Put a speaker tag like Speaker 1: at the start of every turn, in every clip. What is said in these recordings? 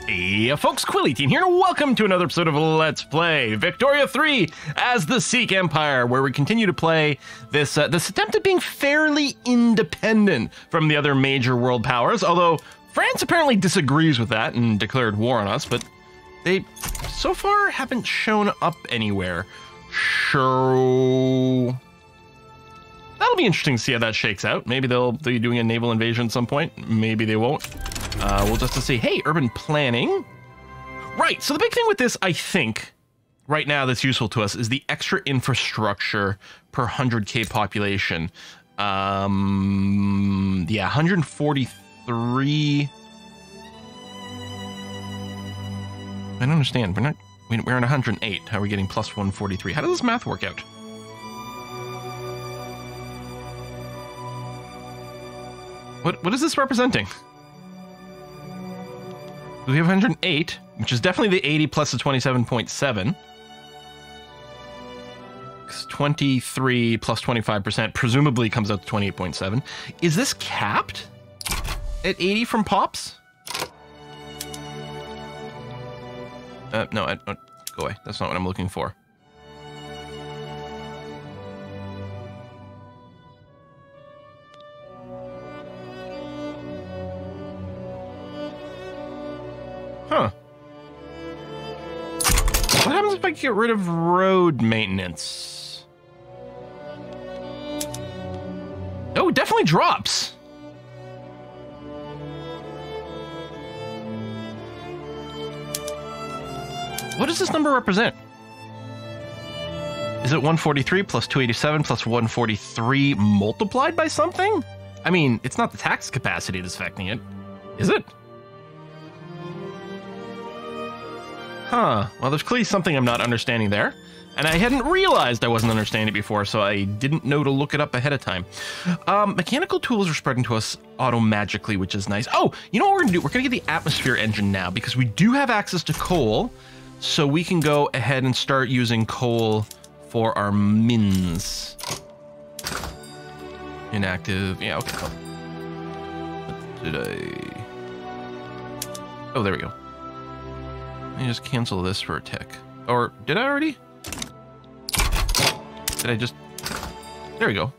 Speaker 1: Hey folks, Quilly18 here, and welcome to another episode of Let's Play Victoria 3 as the Sikh Empire, where we continue to play this attempt at being fairly independent from the other major world powers, although France apparently disagrees with that and declared war on us, but they so far haven't shown up anywhere. So that'll be interesting to see how that shakes out. Maybe they'll be doing a naval invasion at some point. Maybe they won't. We'll just see, hey, urban planning. Right, so the big thing with this, I think, right now that's useful to us is the extra infrastructure per 100k population. Yeah, 143. I don't understand. We're on 108. How are we getting plus 143? How does this math work out? What is this representing? We have 108, which is definitely the 80 plus the 27.7. 23 plus 25% presumably comes out to 28.7. Is this capped at 80 from pops? No, go away. That's not what I'm looking for. Huh. What happens if I get rid of road maintenance? Oh, it definitely drops. What does this number represent? Is it 143 plus 287 plus 143 multiplied by something? I mean, it's not the tax capacity that's affecting it, is it? Huh. Well, there's clearly something I'm not understanding there. And I hadn't realized I wasn't understanding it before, so I didn't know to look it up ahead of time. Mechanical tools are spreading to us auto-magically, which is nice. Oh, you know what we're going to do? We're going to get the atmosphere engine now, because we do have access to coal, so we can go ahead and start using coal for our mins. Inactive. Yeah, okay. What did I... Oh, there we go. Let me just cancel this for a tick. Or did I already? Did I just... There we go.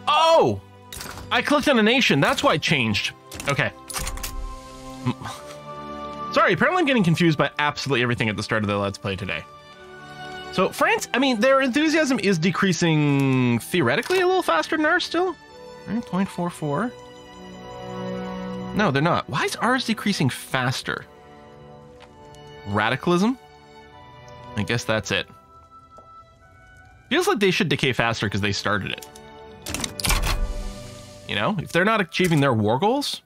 Speaker 1: Oh! I clicked on a nation. That's why it changed. Okay. Sorry, apparently I'm getting confused by absolutely everything at the start of the Let's Play today. So France, I mean, their enthusiasm is decreasing theoretically a little faster than ours still. 0.44. No, they're not. Why is ours decreasing faster? Radicalism? I guess that's it. Feels like they should decay faster because they started it. You know, if they're not achieving their war goals.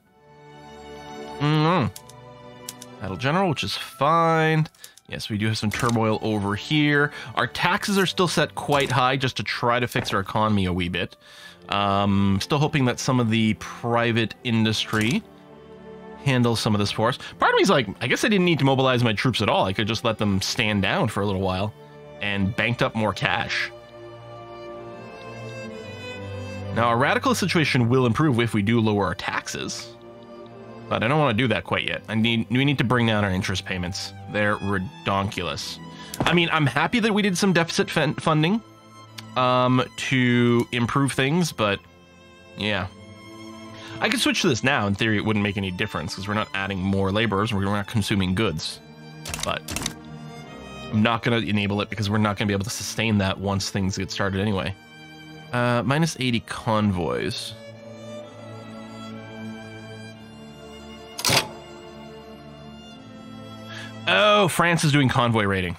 Speaker 1: Battle General, which is fine. Yes, we do have some turmoil over here. Our taxes are still set quite high just to try to fix our economy a wee bit. Still hoping that some of the private industry handle some of this for us. Part of me is like, I guess I didn't need to mobilize my troops at all. I could just let them stand down for a little while and banked up more cash. Now, our radical situation will improve if we do lower our taxes, but I don't want to do that quite yet. We need to bring down our interest payments. They're redonkulous. I mean, I'm happy that we did some deficit funding to improve things, but yeah. I could switch to this now. In theory, it wouldn't make any difference because we're not adding more laborers and we're not consuming goods. But I'm not going to enable it because we're not going to be able to sustain that once things get started anyway. Minus 80 convoys. Oh, France is doing convoy raiding.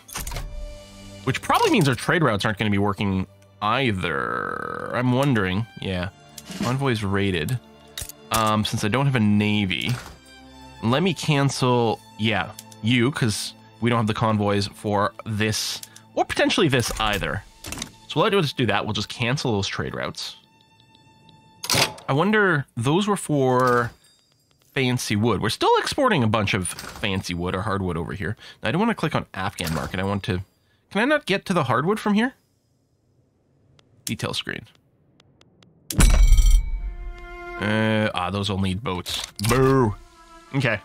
Speaker 1: Which probably means our trade routes aren't going to be working either. I'm wondering. Yeah. Convoys raided. Since I don't have a navy, let me cancel, yeah, you, because we don't have the convoys for this, or potentially this either. So we'll just do that. We'll just cancel those trade routes. I wonder, those were for fancy wood. We're still exporting a bunch of fancy wood or hardwood over here. Now, I don't want to click on Afghan market. I want to, can I not get to the hardwood from here? Detail screen. Those will need boats. Boo. Okay.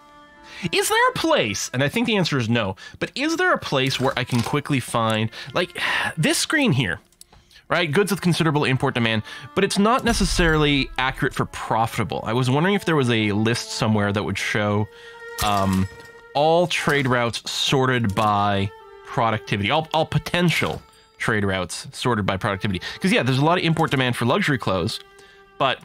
Speaker 1: Is there a place, and I think the answer is no, but is there a place where I can quickly find, like, this screen here, right? Goods with considerable import demand, but it's not necessarily accurate for profitable. I was wondering if there was a list somewhere that would show all trade routes sorted by productivity, all potential trade routes sorted by productivity. Because, yeah, there's a lot of import demand for luxury clothes, but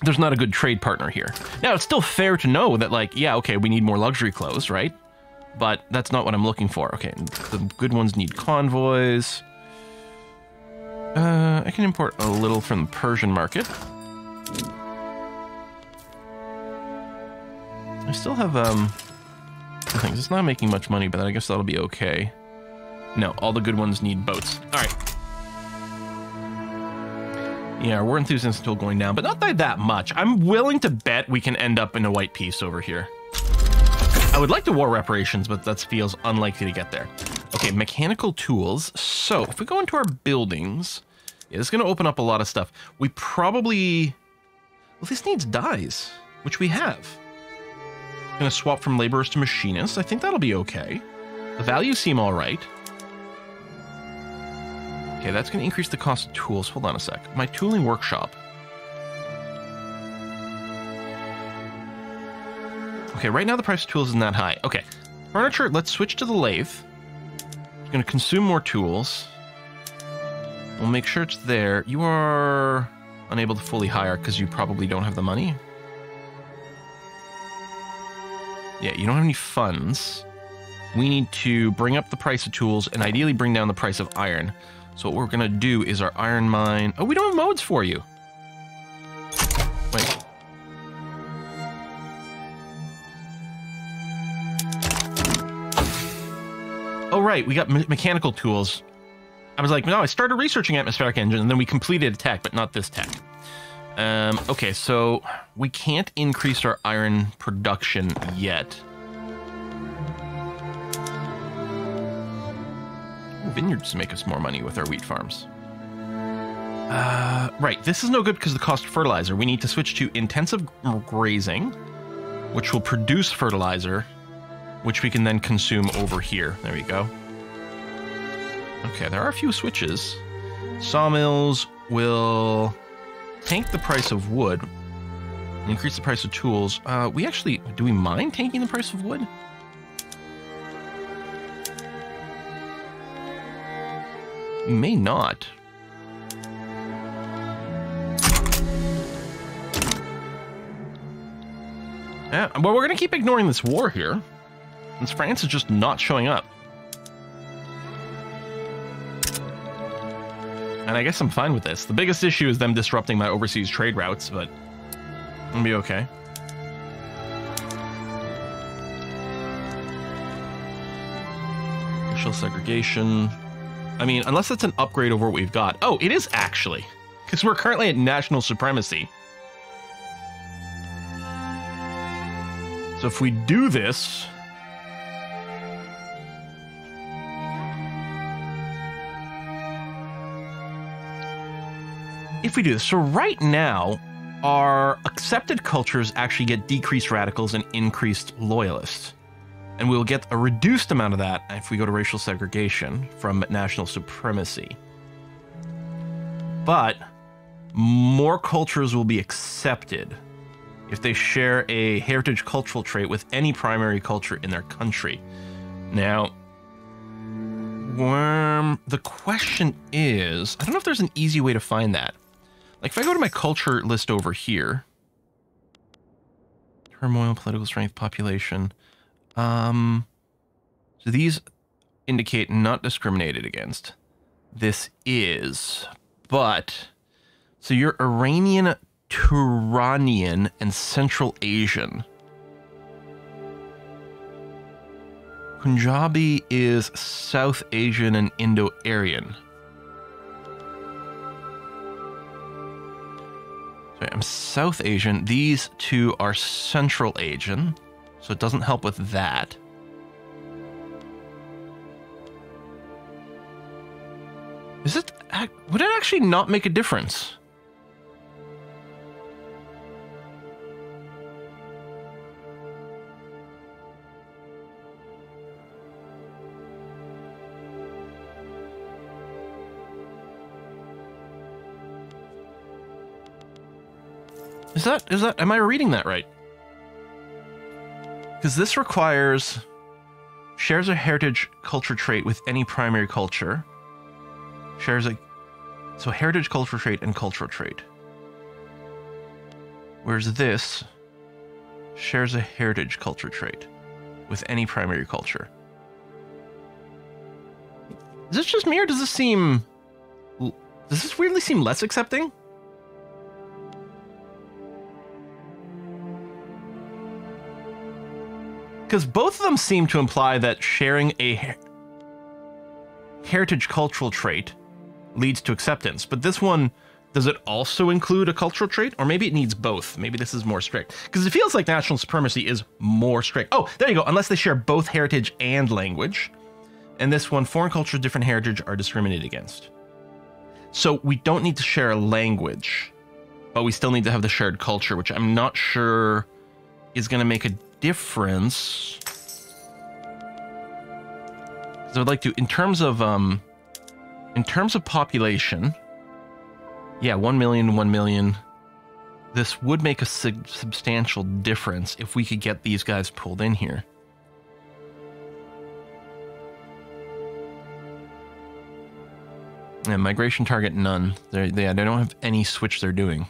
Speaker 1: there's not a good trade partner here. Now, it's still fair to know that, like, yeah, okay, we need more luxury clothes, right? But that's not what I'm looking for. Okay, the good ones need convoys. I can import a little from the Persian market. I still have, things. It's not making much money, but I guess that'll be okay. No, all the good ones need boats. All right. Yeah, our war enthusiasm is still going down, but not by that much. I'm willing to bet we can end up in a white peace over here. I would like the war reparations, but that feels unlikely to get there. Okay, mechanical tools. So if we go into our buildings, yeah, it's going to open up a lot of stuff. We probably... Well, this needs dyes, which we have. Going to swap from laborers to machinists. I think that'll be okay. The values seem all right. Okay, that's going to increase the cost of tools. Hold on a sec. My tooling workshop. Okay, right now the price of tools isn't that high. Okay, furniture, let's switch to the lathe. It's going to consume more tools. We'll make sure it's there. You are unable to fully hire because you probably don't have the money. Yeah, you don't have any funds. We need to bring up the price of tools and ideally bring down the price of iron. So what we're going to do is our iron mine... Oh, we don't have modes for you. Wait. Oh, right. We got mechanical tools. I was like, no, I started researching atmospheric engine, and then we completed a tech, but not this tech. Okay, so we can't increase our iron production yet. Vineyards make us more money with our wheat farms. Right, this is no good because of the cost of fertilizer. We need to switch to intensive grazing, which will produce fertilizer, which we can then consume over here. There we go. Okay, there are a few switches. Sawmills will tank the price of wood, increase the price of tools. We actually, do we mind tanking the price of wood? We may not. Yeah, well, we're going to keep ignoring this war here, since France is just not showing up. And I guess I'm fine with this. The biggest issue is them disrupting my overseas trade routes, but I'll be okay. Racial segregation. I mean, unless it's an upgrade over what we've got. Oh, it is actually, because we're currently at national supremacy. So if we do this... If we do this, so right now, our accepted cultures actually get decreased radicals and increased loyalists. And we'll get a reduced amount of that if we go to racial segregation from national supremacy. But more cultures will be accepted if they share a heritage cultural trait with any primary culture in their country. Now, the question is, I don't know if there's an easy way to find that. Like if I go to my culture list over here, turmoil, political strength, population. So these indicate not discriminated against. This is, but, so you're Iranian, Turanian, and Central Asian. Punjabi is South Asian and Indo-Aryan. Sorry, I'm South Asian. These two are Central Asian, so it doesn't help with that. Is it? Would it actually not make a difference? Is that, am I reading that right? Because this requires shares a heritage culture trait with any primary culture. So heritage culture trait and cultural trait. Whereas this shares a heritage culture trait with any primary culture. Is this just me, or does this weirdly seem less accepting? Because both of them seem to imply that sharing a heritage cultural trait leads to acceptance. But this one, does it also include a cultural trait? Or maybe it needs both. Maybe this is more strict. Because it feels like national supremacy is more strict. Oh, there you go. Unless they share both heritage and language. And this one, foreign culture, different heritage are discriminated against. So we don't need to share a language, but we still need to have the shared culture, which I'm not sure is going to make a difference. Because I would like to, in terms of population, yeah, 1 million, 1 million. This would make a substantial difference if we could get these guys pulled in here. And migration target, none. They don't have any switch they're doing.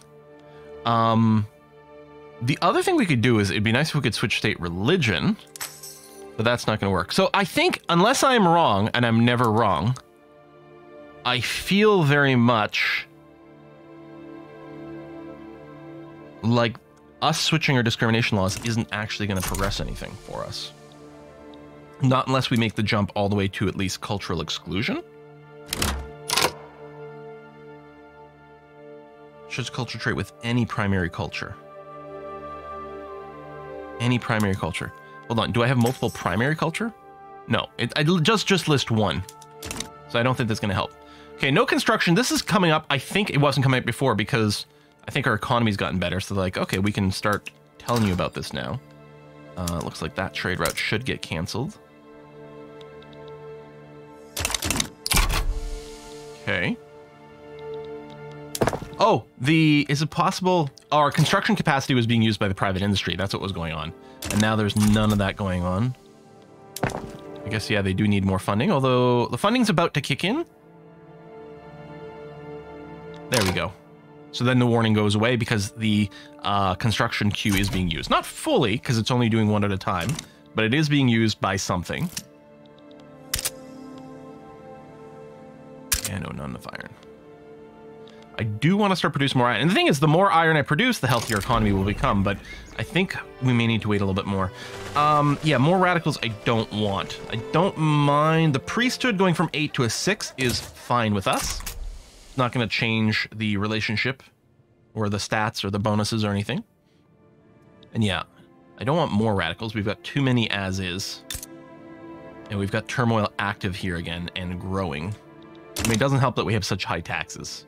Speaker 1: The other thing we could do is, it'd be nice if we could switch state religion, but that's not going to work. So I think, unless I'm wrong, and I'm never wrong, I feel very much like us switching our discrimination laws isn't actually going to progress anything for us. Not unless we make the jump all the way to at least cultural exclusion. Shares culture trait with any primary culture. Any primary culture. Hold on, do I have multiple primary culture? No, I just list one. So I don't think that's going to help. Okay, no construction. This is coming up. I think it wasn't coming up before because I think our economy's gotten better. So they're like, okay, we can start telling you about this now. Looks like that trade route should get canceled. Okay. Oh, is it possible? Our construction capacity was being used by the private industry. That's what was going on. And now there's none of that going on. I guess, yeah, they do need more funding, although the funding's about to kick in. There we go. So then the warning goes away because the construction queue is being used. Not fully, because it's only doing one at a time, but it is being used by something. And no, none of iron. I do want to start producing more iron. And the thing is, the more iron I produce, the healthier economy will become, but I think we may need to wait a little bit more. Yeah, more radicals I don't want. I don't mind. The priesthood going from 8 to a 6 is fine with us. It's not going to change the relationship or the stats or the bonuses or anything. And yeah, I don't want more radicals. We've got too many as is. And we've got turmoil active here again and growing. I mean, it doesn't help that we have such high taxes.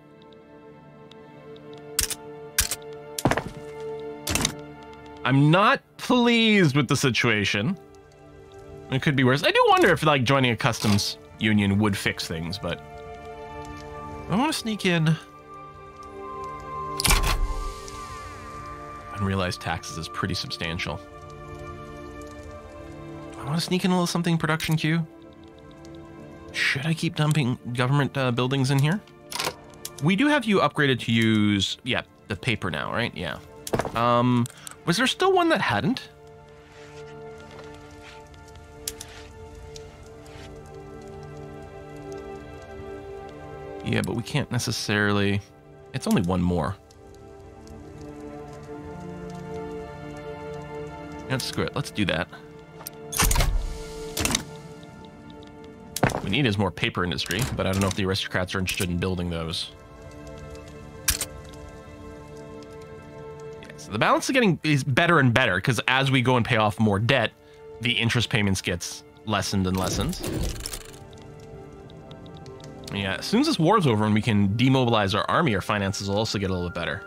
Speaker 1: I'm not pleased with the situation. It could be worse. I do wonder if, like, joining a customs union would fix things, but I want to sneak in. Unrealized taxes is pretty substantial. I want to sneak in a little something production queue. Should I keep dumping government buildings in here? We do have you upgraded to use, yeah, the paper now, right? Yeah. Was there still one that hadn't? Yeah, but we can't necessarily... It's only one more. Let's screw it. Let's do that. What we need is more paper industry, but I don't know if the aristocrats are interested in building those. The balance is better and better because as we go and pay off more debt, the interest payments gets lessened and lessened. Yeah, as soon as this war's over and we can demobilize our army, our finances will also get a little bit better.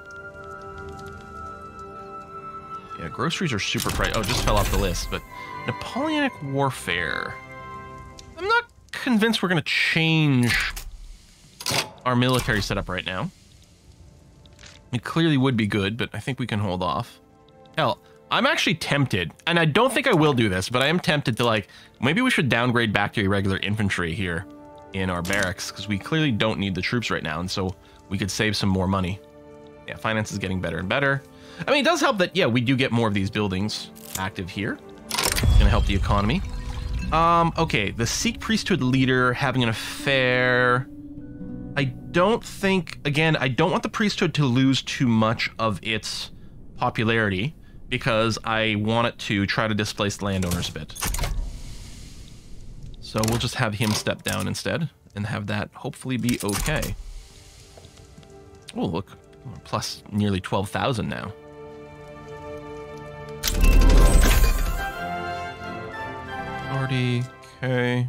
Speaker 1: Yeah, groceries are super pricey. Oh, just fell off the list, but Napoleonic warfare. I'm not convinced we're going to change our military setup right now. It clearly would be good, but I think we can hold off. Hell, I'm actually tempted, and I don't think I will do this, but I am tempted to, like, maybe we should downgrade back to irregular infantry here in our barracks, because we clearly don't need the troops right now, and so we could save some more money. Yeah, finance is getting better and better. I mean, it does help that, yeah, we do get more of these buildings active here. It's going to help the economy. Okay, the Sikh priesthood leader having an affair. I don't think, again, I don't want the priesthood to lose too much of its popularity because I want it to try to displace the landowners a bit. So we'll just have him step down instead and have that hopefully be okay. Oh, look, plus nearly 12,000 now. Authority, okay.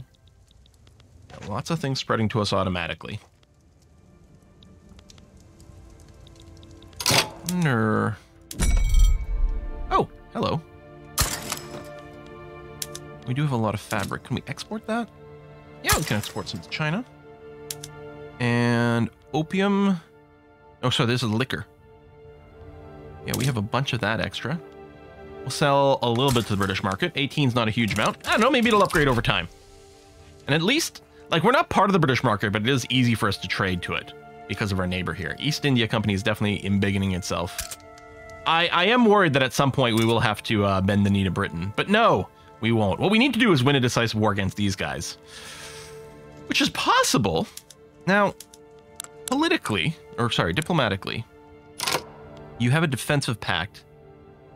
Speaker 1: Lots of things spreading to us automatically. Oh, hello. We do have a lot of fabric. Can we export that? Yeah, we can export some to China. And opium. Oh, sorry, this is liquor. Yeah, we have a bunch of that extra. We'll sell a little bit to the British market. 18's not a huge amount. I don't know, maybe it'll upgrade over time. And at least, like, we're not part of the British market, but it is easy for us to trade to it because of our neighbor here. East India Company is definitely embiggening itself. I am worried that at some point we will have to bend the knee to Britain, but no, we won't. What we need to do is win a decisive war against these guys, which is possible. Now, politically, or sorry, diplomatically, you have a defensive pact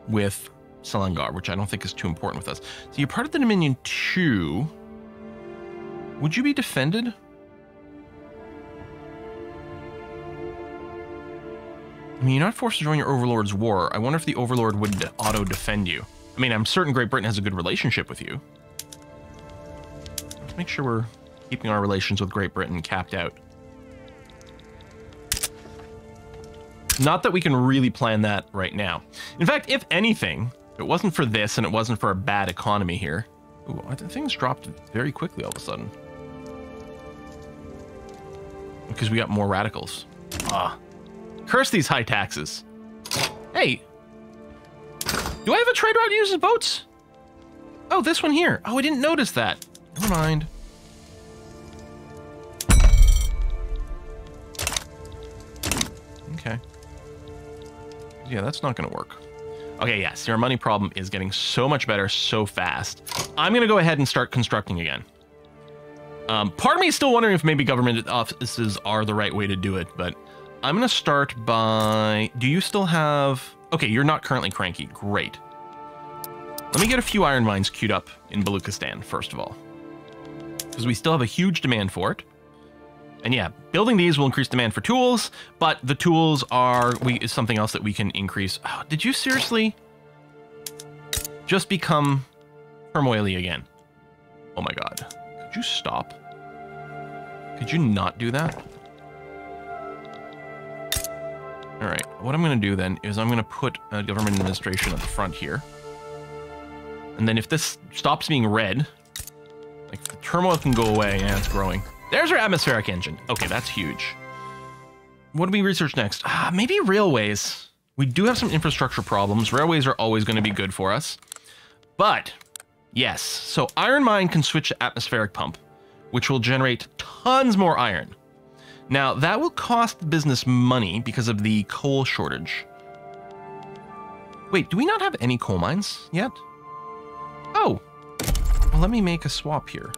Speaker 1: with Selangor, which I don't think is too important with us. So you're part of the Dominion too. Would you be defended? I mean, you're not forced to join your overlord's war. I wonder if the overlord would auto-defend you. I mean, I'm certain Great Britain has a good relationship with you. Let's make sure we're keeping our relations with Great Britain capped out. Not that we can really plan that right now. In fact, if anything, if it wasn't for this and it wasn't for a bad economy here... Ooh, I think things dropped very quickly all of a sudden. Because we got more radicals. Ah. Curse these high taxes. Hey. Do I have a trade route that uses boats? Oh, this one here. Oh, I didn't notice that. Never mind. Okay. Yeah, that's not going to work. Okay, yes, your money problem is getting so much better so fast. I'm going to go ahead and start constructing again. Part of me is still wondering if maybe government offices are the right way to do it, but I'm going to start by... Do you still have... Okay, you're not currently cranky. Great. Let me get a few iron mines queued up in Baluchistan, first of all. Because we still have a huge demand for it. And yeah, building these will increase demand for tools, but the tools are is something else that we can increase. Oh, did you seriously just become turmoily again? Oh my god. Could you stop? Could you not do that? All right, what I'm going to do then is I'm going to put a government administration at the front here. And then if this stops being red, like the turmoil can go away and it's growing. There's our atmospheric engine. Okay, that's huge. What do we research next? Maybe railways. We do have some infrastructure problems. Railways are always going to be good for us. But, yes. So iron mine can switch to atmospheric pump, which will generate tons more iron. Now, that will cost the business money because of the coal shortage. Wait, do we not have any coal mines yet? Oh, well, let me make a swap here.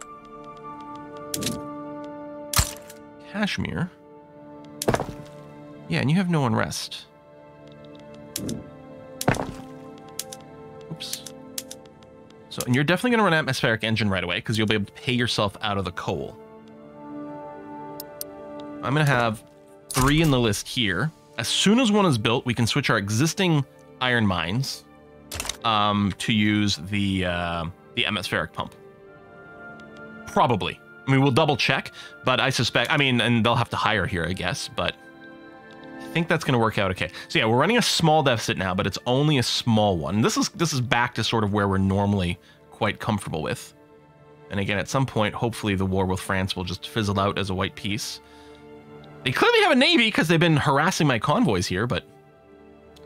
Speaker 1: Kashmir. Yeah, and you have no unrest. Oops. So, and you're definitely going to run atmospheric engine right away because you'll be able to pay yourself out of the coal. I'm going to have 3 in the list here. As soon as one is built, we can switch our existing iron mines to use the atmospheric pump. Probably. I mean, we'll double check, but I suspect, I mean, and they'll have to hire here, I guess, but I think that's going to work out okay. So yeah, we're running a small deficit now, but it's only a small one. This is back to sort of where we're normally quite comfortable with. And again, at some point, hopefully the war with France will just fizzle out as a white peace. They clearly have a navy because they've been harassing my convoys here, but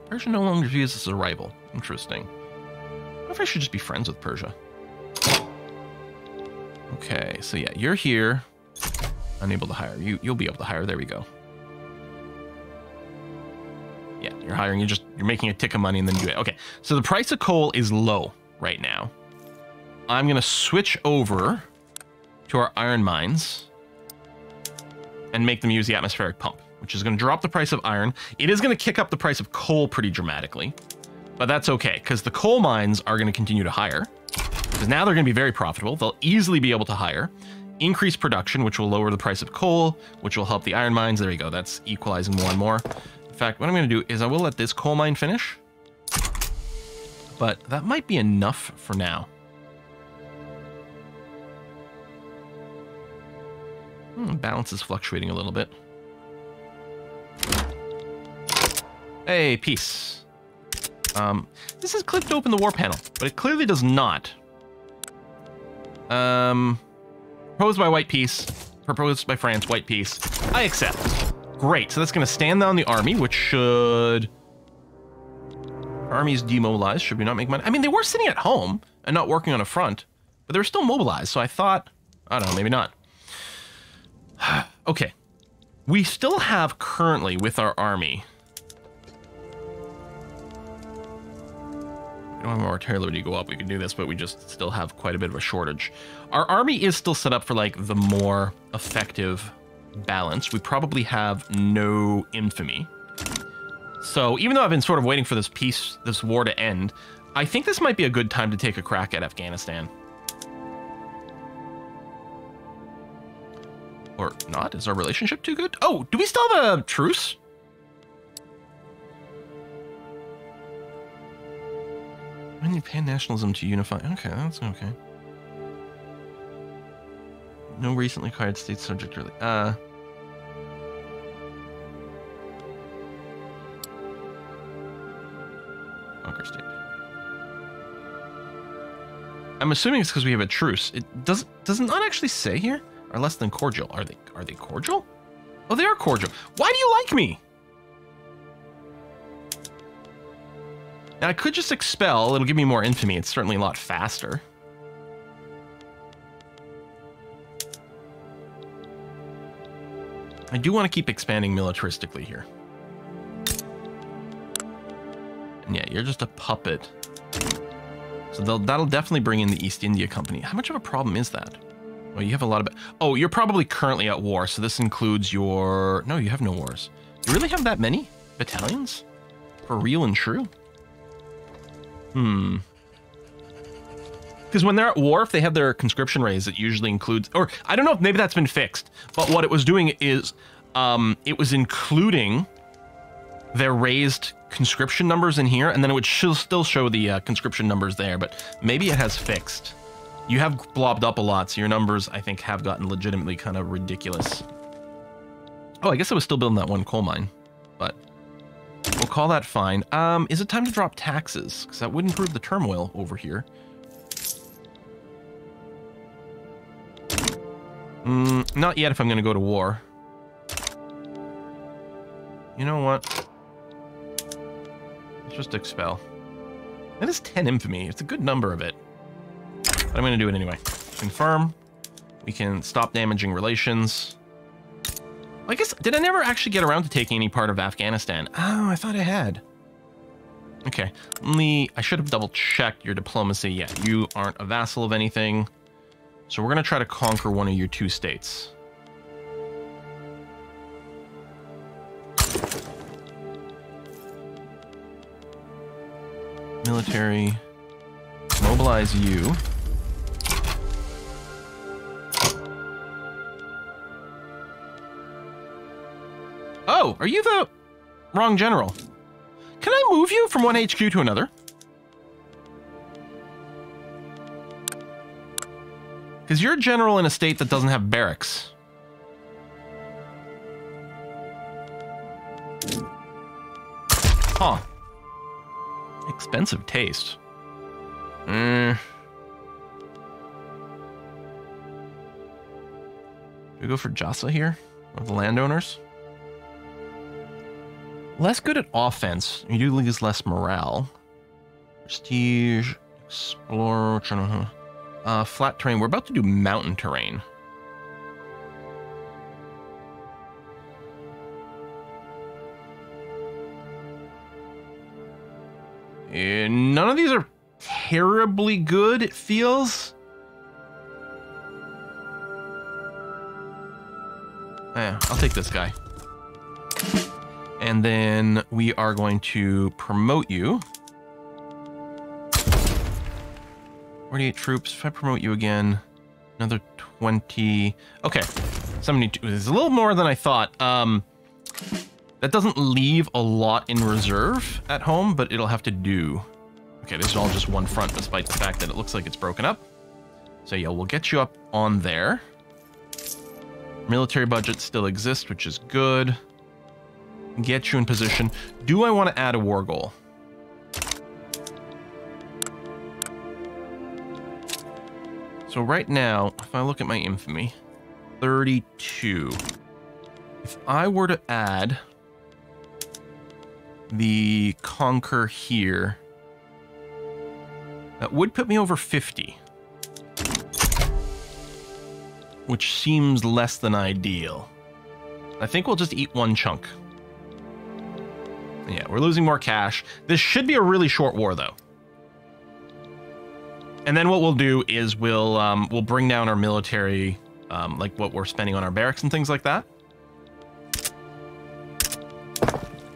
Speaker 1: Persia no longer views us as a rival. Interesting. I wonder if I should just be friends with Persia. Okay, so yeah, you're here. Unable to hire. You'll be able to hire. There we go. Yeah, you're hiring. You're making a tick of money and then do it. Okay, so the price of coal is low right now. I'm gonna switch over to our iron mines and make them use the atmospheric pump, which is going to drop the price of iron. It is going to kick up the price of coal pretty dramatically, but that's okay because the coal mines are going to continue to hire because now they're going to be very profitable. They'll easily be able to hire, increase production, which will lower the price of coal, which will help the iron mines. There you go. That's equalizing more and more. In fact, what I'm going to do is I will let this coal mine finish, but that might be enough for now. Balance is fluctuating a little bit. Hey, peace. This has clicked open the war panel, but it clearly does not. Proposed by white peace. Proposed by France, white peace. I accept. Great, so that's going to stand down the army, which should... Armies demobilized. Should we not make money? I mean, they were sitting at home and not working on a front, but they were still mobilized, so I thought... I don't know, maybe not. Okay, we still have currently with our army. We don't have more artillery to go up. We can do this, but we just still have quite a bit of a shortage. Our army is still set up for like the more effective balance. We probably have no infamy. So even though I've been sort of waiting for this war to end, I think this might be a good time to take a crack at Afghanistan. Or not? Is our relationship too good? Oh, do we still have a truce? I need pan-nationalism to unify. Okay, that's okay. No recently acquired states subject really. Conquer state. I'm assuming it's because we have a truce. It does it not actually say here? Are less than cordial. Are they cordial? Oh, they are cordial. Why do you like me? Now I could just expel. It'll give me more infamy. It's certainly a lot faster. I do want to keep expanding militaristically here. And yeah, you're just a puppet. So that'll definitely bring in the East India Company. How much of a problem is that? Well, you have a lot of... Oh, you're probably currently at war, so this includes your... No, you have no wars. You really have that many battalions? For real and true? Because when they're at war, if they have their conscription raised, it usually includes... Or, I don't know if maybe that's been fixed, but what it was doing is... it was including their raised conscription numbers in here, and then it would still show the conscription numbers there, but maybe it has fixed. You have blobbed up a lot, so your numbers, I think, have gotten legitimately kind of ridiculous. Oh, I guess I was still building that one coal mine, but we'll call that fine. Is it time to drop taxes? Because that would improve the turmoil over here. Not yet if I'm going to go to war. You know what? Let's just expel. That is 10 infamy. It's a good number of it. But I'm going to do it anyway. Confirm. We can stop damaging relations. I guess, did I never actually get around to taking any part of Afghanistan? Oh, I thought I had. Okay. I should have double checked your diplomacy. Yeah, you aren't a vassal of anything. So we're going to try to conquer one of your two states. Military. Mobilize you. Oh, are you the wrong general? Can I move you from one HQ to another? Because you're a general in a state that doesn't have barracks. Huh. Expensive taste. Do we go for Jasa here? Of the landowners? Less good at offense. You do lose less morale. Prestige, explore, flat terrain. We're about to do mountain terrain. None of these are terribly good, it feels. Yeah, I'll take this guy. And then we are going to promote you. 48 troops. If I promote you again, another 20. Okay, 72. It's a little more than I thought. That doesn't leave a lot in reserve at home, but it'll have to do. Okay, this is all just one front, despite the fact that it looks like it's broken up. So yeah, we'll get you up on there. Military budget still exists, which is good. Get you in position. Do I want to add a war goal? So right now, if I look at my infamy, 32. If I were to add the conquer here, that would put me over 50. Which seems less than ideal. I think we'll just eat one chunk. Yeah, we're losing more cash. This should be a really short war, though. And then what we'll do is we'll bring down our military, like what we're spending on our barracks and things like that.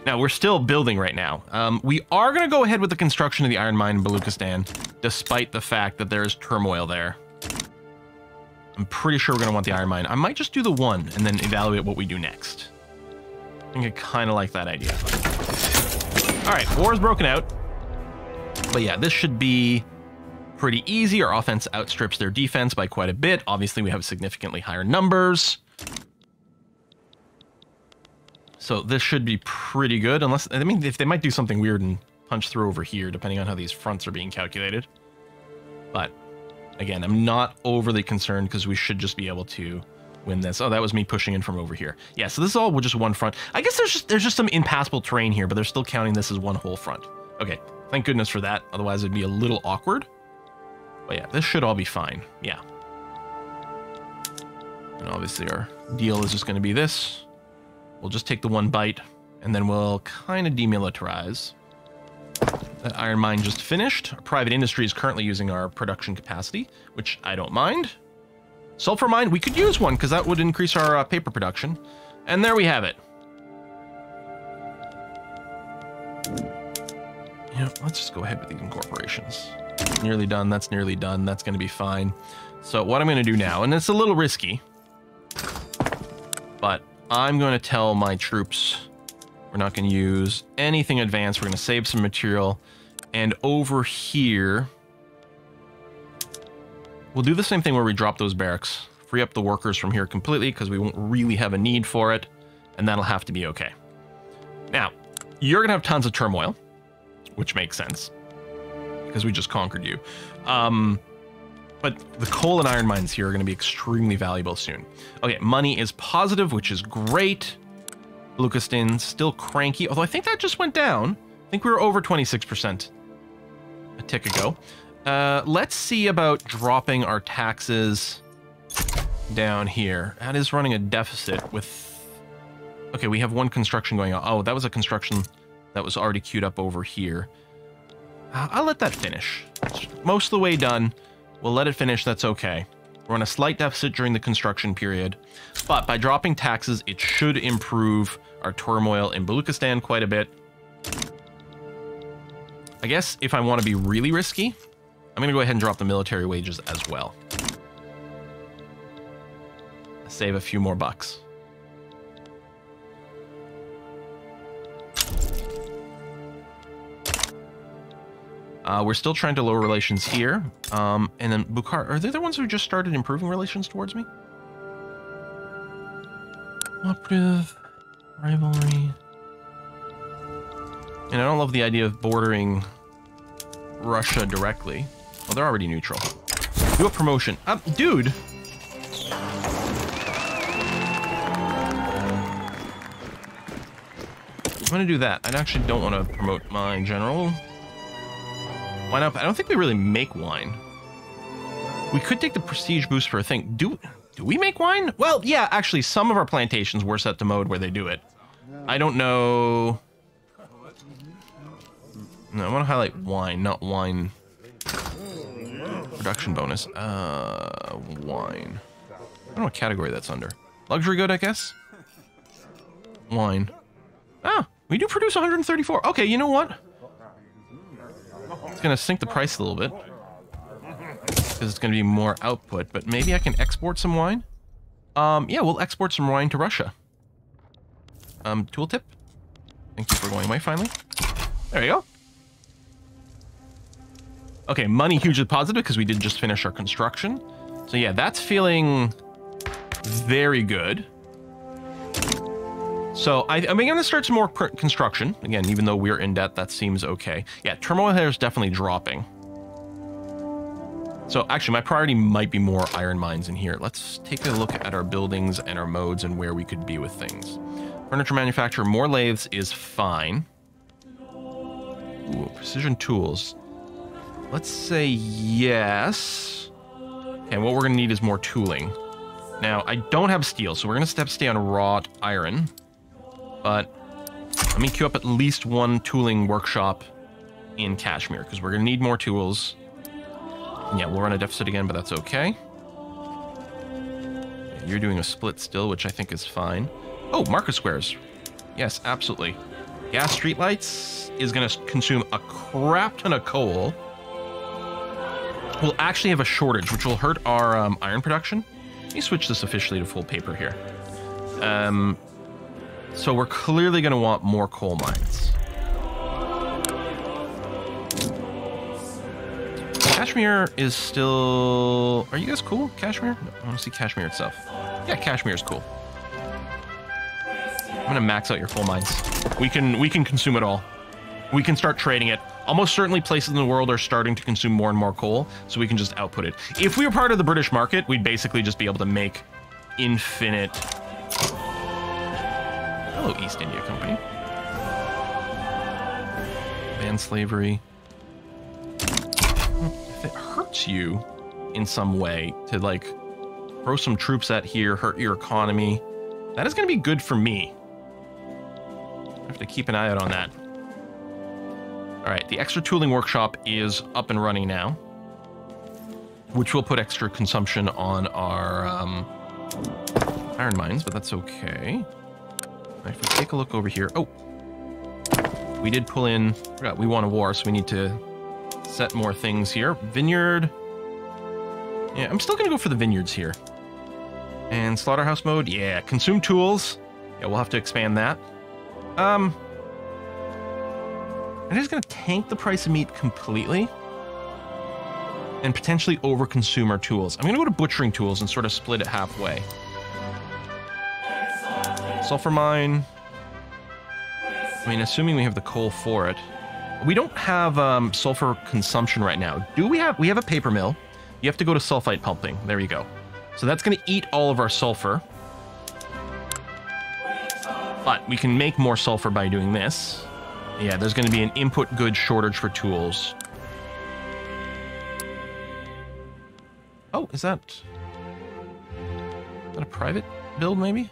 Speaker 1: Now, we're still building right now. We are going to go ahead with the construction of the iron mine in Baluchistan, despite the fact that there is turmoil there. I'm pretty sure we're going to want the iron mine. I might just do the one and then evaluate what we do next. I think I kind of like that idea. All right, war's broken out. But yeah, this should be pretty easy. Our offense outstrips their defense by quite a bit. Obviously, we have significantly higher numbers. So this should be pretty good, unless, I mean, if they might do something weird and punch through over here, depending on how these fronts are being calculated. But again, I'm not overly concerned because we should just be able to win this. Oh, that was me pushing in from over here. Yeah, so this is all just one front. I guess there's just some impassable terrain here, but they're still counting this as one whole front. Okay, thank goodness for that. Otherwise, it'd be a little awkward. But yeah, this should all be fine. Yeah. And obviously our deal is just going to be this. We'll just take the one bite, and then we'll kind of demilitarize. That iron mine just finished. Our private industry is currently using our production capacity, which I don't mind. Sulfur mine, we could use one, because that would increase our paper production. And there we have it. Yeah, let's just go ahead with these incorporations. Nearly done, that's nearly done. That's going to be fine. So what I'm going to do now, and it's a little risky, but I'm going to tell my troops we're not going to use anything advanced. We're going to save some material. And over here, we'll do the same thing where we drop those barracks, free up the workers from here completely because we won't really have a need for it, and that'll have to be okay. Now, you're going to have tons of turmoil, which makes sense because we just conquered you. But the coal and iron mines here are going to be extremely valuable soon. Okay, money is positive, which is great. Baluchistan still cranky, although I think that just went down. I think we were over 26% a tick ago. Let's see about dropping our taxes down here. That is running a deficit with... Okay, we have one construction going on. Oh, that was a construction that was already queued up over here. I'll let that finish. It's most of the way done. We'll let it finish, that's okay. We're on a slight deficit during the construction period, but by dropping taxes, it should improve our turmoil in Baluchistan quite a bit. I guess if I want to be really risky, I'm going to go ahead and drop the military wages as well. Save a few more bucks. We're still trying to lower relations here. And then Bukhara, are they the ones who just started improving relations towards me? Cooperative, rivalry. And I don't love the idea of bordering Russia directly. Well, they're already neutral. Do a promotion. Dude! going to do that. I actually don't want to promote my general. Why not? I don't think we really make wine. We could take the prestige boost for a thing. Do we make wine? Well, yeah, actually, some of our plantations were set to mode where they do it. I don't know. No, I want to highlight wine, not wine. Production bonus. Wine. I don't know what category that's under. Luxury good, I guess? Wine. Ah, we do produce 134. Okay, you know what? It's going to sink the price a little bit. Because it's going to be more output. But maybe I can export some wine? Yeah, we'll export some wine to Russia. Tooltip. Thank you for going away, finally. There you go. Okay, money hugely positive because we did just finish our construction. So yeah, that's feeling very good. So I'm going to start some more construction. Again, even though we're in debt, that seems okay. Yeah, turmoil here is definitely dropping. So actually, my priority might be more iron mines in here. Let's take a look at our buildings and our modes and where we could be with things. Furniture manufacturer, more lathes is fine. Ooh, precision tools. Let's say yes. And what we're going to need is more tooling. Now, I don't have steel, so we're going to have to stay on wrought iron. But let me queue up at least one tooling workshop in Kashmir, because we're going to need more tools. And yeah, we'll run a deficit again, but that's okay. Yeah, you're doing a split still, which I think is fine. Oh, market squares. Yes, absolutely. Gas streetlights is going to consume a crap ton of coal. We'll actually have a shortage, which will hurt our iron production. Let me switch this officially to full paper here. So we're clearly going to want more coal mines. Kashmir is still... Are you guys cool? Kashmir? No, I want to see Kashmir itself. Yeah, Kashmir is cool. I'm going to max out your coal mines. We can consume it all. We can start trading it. Almost certainly places in the world are starting to consume more and more coal, so we can just output it. If we were part of the British market, we'd basically just be able to make infinite... Hello, East India Company. Ban slavery. If it hurts you in some way to, like, throw some troops at here, hurt your economy, that is going to be good for me. I have to keep an eye out on that. All right, the extra tooling workshop is up and running now, which will put extra consumption on our iron mines, but that's okay. If we take a look over here, oh, we did pull in, forgot we won a war, so we need to set more things here. Vineyard, yeah, I'm still gonna go for the vineyards here. And slaughterhouse mode, yeah, consume tools, yeah, we'll have to expand that. I'm just going to tank the price of meat completely and potentially overconsume our tools. I'm going to go to butchering tools and sort of split it halfway. Sulfur mine. I mean, assuming we have the coal for it. We don't have sulfur consumption right now. We have a paper mill. You have to go to sulfite pumping. There you go. So that's going to eat all of our sulfur. But we can make more sulfur by doing this. Yeah, there's going to be an input goods shortage for tools. Oh, is that a private build, maybe?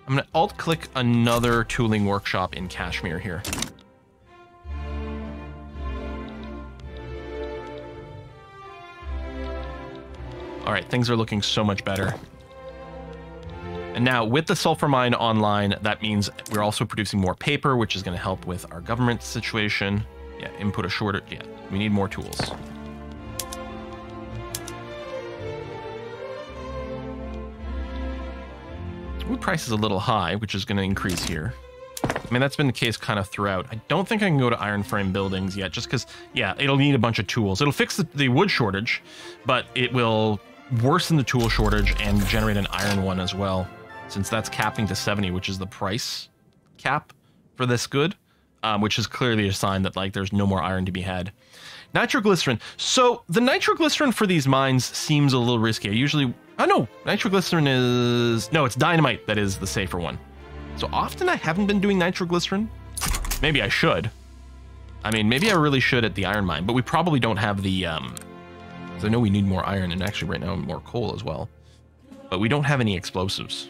Speaker 1: I'm going to alt-click another tooling workshop in Kashmir here. All right, things are looking so much better. And now, with the sulfur mine online, that means we're also producing more paper, which is going to help with our government situation. Yeah, input a shortage. Yeah, we need more tools. Wood price is a little high, which is going to increase here. I mean, that's been the case kind of throughout. I don't think I can go to iron frame buildings yet, just because, yeah, it'll need a bunch of tools. It'll fix the wood shortage, but it will worsen the tool shortage and generate an iron one as well, since that's capping to 70, which is the price cap for this good, which is clearly a sign that, like, there's no more iron to be had. Nitroglycerin. So the nitroglycerin for these mines seems a little risky. I usually... Oh, no. Nitroglycerin is... No, it's dynamite that is the safer one. So often I haven't been doing nitroglycerin. Maybe I should. I mean, maybe I really should at the iron mine, but we probably don't have the, 'cause I know we need more iron, and actually right now more coal as well. But we don't have any explosives.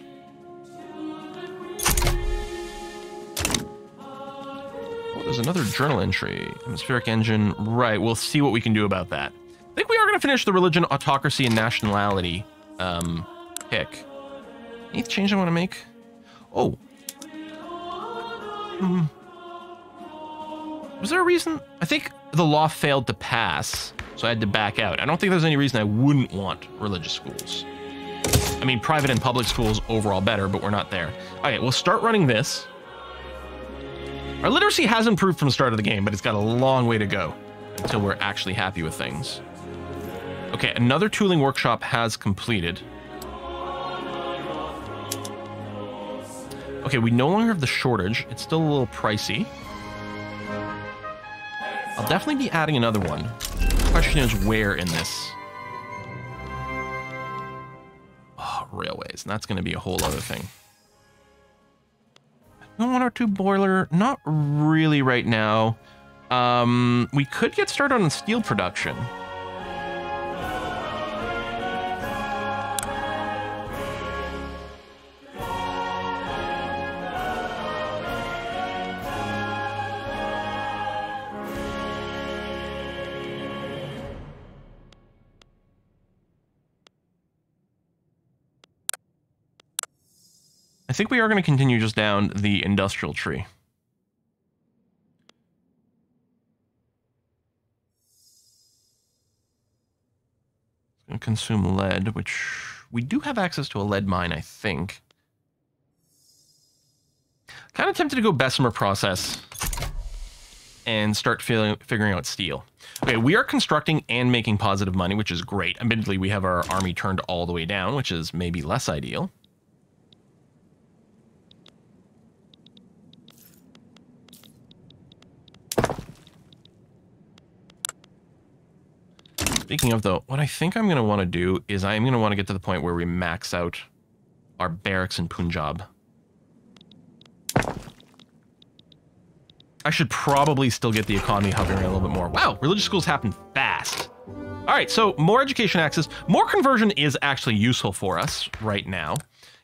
Speaker 1: Oh, there's another journal entry. Atmospheric engine. Right, we'll see what we can do about that. I think we are going to finish the religion, autocracy, and nationality pick. Any change I want to make? Oh. Was there a reason? I think the law failed to pass, so I had to back out. I don't think there's any reason I wouldn't want religious schools. I mean, private and public schools overall better, but we're not there. Okay, we'll start running this. Our literacy has improved from the start of the game, but it's got a long way to go until we're actually happy with things. Okay, another tooling workshop has completed. Okay, we no longer have the shortage. It's still a little pricey. I'll definitely be adding another one. The question is where in this? Oh, railways. And that's going to be a whole other thing. 102 boiler. Not really right now. We could get started on steel production. I think we are going to continue just down the industrial tree. It's going to consume lead, which we do have access to a lead mine, I think. Kind of tempted to go Bessemer process and start figuring out steel. Okay, we are constructing and making positive money, which is great. Admittedly, we have our army turned all the way down, which is maybe less ideal. Speaking of, though, what I think I'm going to want to do is I'm going to want to get to the point where we max out our barracks in Punjab. I should probably still get the economy hovering a little bit more. Wow, religious schools happen fast. All right, so more education access. More conversion is actually useful for us right now.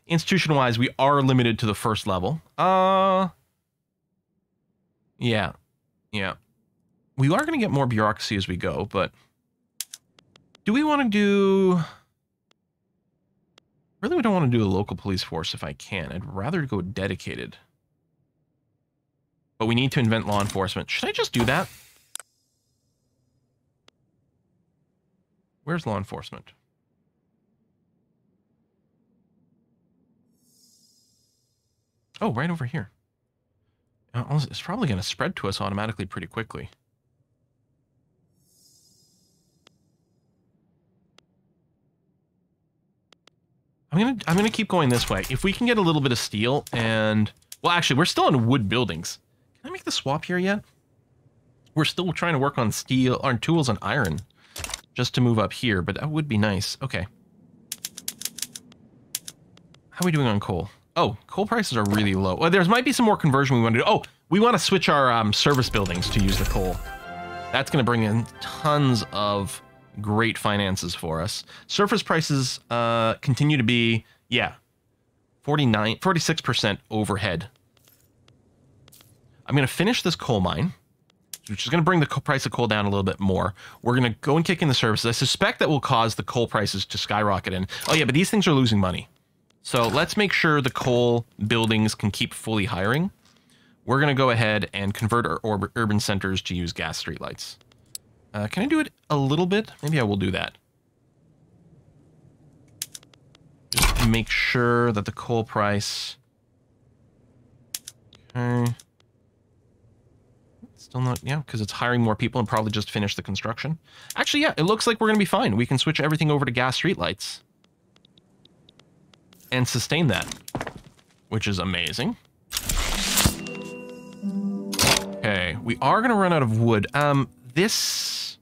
Speaker 1: Institution-wise, we are limited to the first level. Yeah. We are going to get more bureaucracy as we go, but... do we want to do... really, we don't want to do a local police force if I can. I'd rather go dedicated. But we need to invent law enforcement. Should I just do that? Where's law enforcement? Oh, right over here. It's probably going to spread to us automatically pretty quickly. I'm gonna keep going this way. If we can get a little bit of steel and... well, actually, we're still in wood buildings. Can I make the swap here yet? We're still trying to work on steel, on tools and iron, just to move up here, but that would be nice. Okay. How are we doing on coal? Oh, coal prices are really low. Well, there might be some more conversion we want to do. Oh, we want to switch our service buildings to use the coal. That's going to bring in tons of... great finances for us. Surface prices continue to be, yeah, 46% overhead. I'm going to finish this coal mine, which is going to bring the price of coal down a little bit more. We're going to go and kick in the services. I suspect that will cause the coal prices to skyrocket in. Oh yeah, but these things are losing money. So let's make sure the coal buildings can keep fully hiring. We're going to go ahead and convert our urban centers to use gas streetlights. Can I do it a little bit? Maybe I will do that. Just to make sure that the coal price... okay. Still not... yeah, because it's hiring more people and probably just finished the construction. Actually, yeah, it looks like we're going to be fine. We can switch everything over to gas streetlights. And sustain that. Which is amazing. Okay, we are going to run out of wood. This...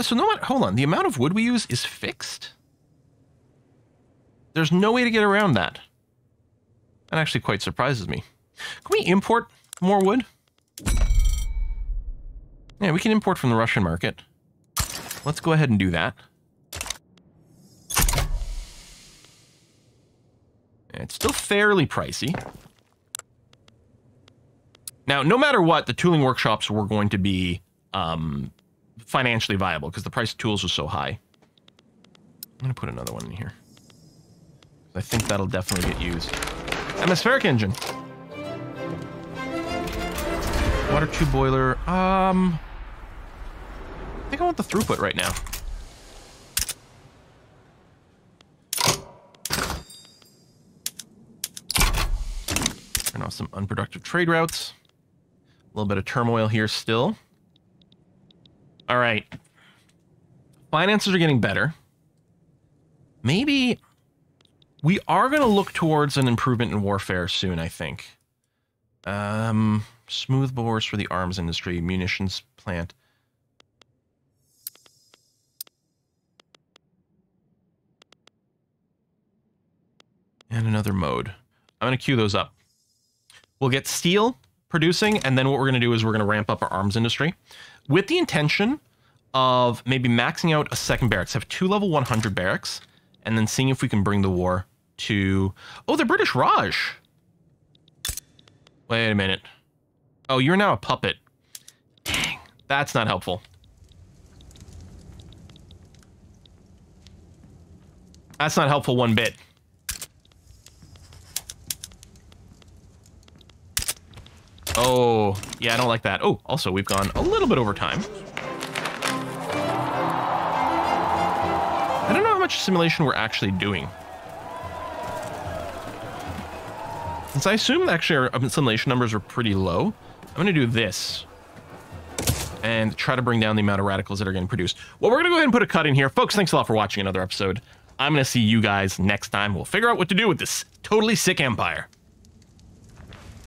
Speaker 1: so no matter, hold on, the amount of wood we use is fixed? There's no way to get around that. That actually quite surprises me. Can we import more wood. Yeah, we can import from the Russian market. Let's go ahead and do that. It's still fairly pricey. Now, no matter what, the tooling workshops were going to be financially viable because the price of tools was so high. I'm going to put another one in here. I think that'll definitely get used. Atmospheric engine. Water tube boiler. I think I want the throughput right now. Turn off some unproductive trade routes. A little bit of turmoil here still. All right. Finances are getting better. Maybe we are going to look towards an improvement in warfare soon, I think. Smooth bores for the arms industry, munitions plant. And another mode. I'm going to queue those up. We'll get steel producing, and then what we're going to do is we're going to ramp up our arms industry with the intention of maybe maxing out a second barracks. Have 2 level 100 barracks, and then seeing if we can bring the war to... Oh, the British Raj! Wait a minute. Oh, you're now a puppet. Dang, that's not helpful. That's not helpful one bit. Oh, yeah, I don't like that. Oh, also, we've gone a little bit over time. I don't know how much simulation we're actually doing. Since I assume actually our simulation numbers are pretty low, I'm going to do this and try to bring down the amount of radicals that are getting produced. Well, we're going to go ahead and put a cut in here. Folks, thanks a lot for watching another episode. I'm going to see you guys next time. We'll figure out what to do with this totally sick empire.